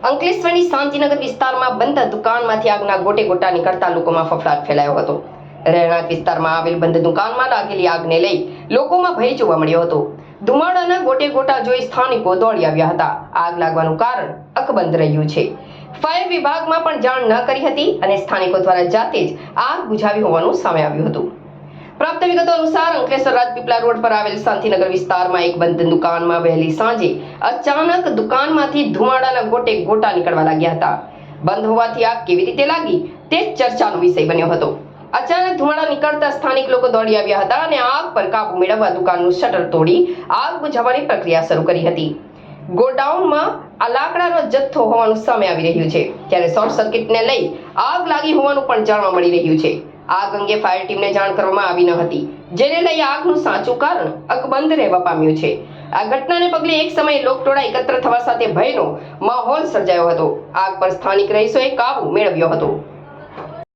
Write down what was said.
અંકલેશ્વરની શાંતિનગર વિસ્તારમાં બંધ દુકાનમાંથી આગના ગોટે ગોટા નીકળતા લોકોમાં ફફડાટ ફેલાયો હતો। રહેણાંક વિસ્તારમાં આવેલ બંધ દુકાનમાં લાગેલી આગને લઈ લોકોમાં ભય જોવા મળ્યો હતો। ધુમાડાના ગોટે ગોટા જોઈ સ્થાનિકો દોડી આવ્યા હતા। આગ લાગવાનું કારણ અકબંધ રહ્યું છે। ફાયર વિભાગમાં પણ જાણ ન કરી હતી અને સ્થાનિકો દ્વારા જાતે જ આગ બુઝાવી હોવાનું સામે આવ્યું હતું। प्राप्त विगतो अनुसार अंकलेश्वर રાજપીપળા रोड पर आवेल शांतिनगर विस्तार में एक बंद दुकान में वहेली सांजे अचानक दुकान में धुमाड़ाना गोटे गोटा निकलवा लाग्या हता। बंद होवाथी आग केवी रीते लागी ते चर्चानो विषय बन्यो हतो। अचानक धुमाड़ा निकलता स्थानिक लोको दौड़ी आव्या हता અને आग पर काबू मेळववा दुकानનું શટર તોડી आग बुझावવાની પ્રક્રિયા શરૂ કરી હતી। ગોડાઉનમાં આ લાકડાનો જથ્થો હોવાનું સામે આવી રહ્યું છે, ત્યારે શોર્ટ સર્કિટને લઈ આગ લાગી હોવાનું પણ જાણવા મળી રહ્યું છે। आग अंगे फायर टीम ने जाण करवामां आवी न हती, जेने लई आगनुं साचुं कारण अकबंध रहेवा पाम्युं छे। आ घटनाने पगले एक समय लोकटोळा एकत्र थवा साथे भयनो माहोल सर्जायो हतो। आग पर स्थानिक रहीशोए काबू मेळव्यो हतो।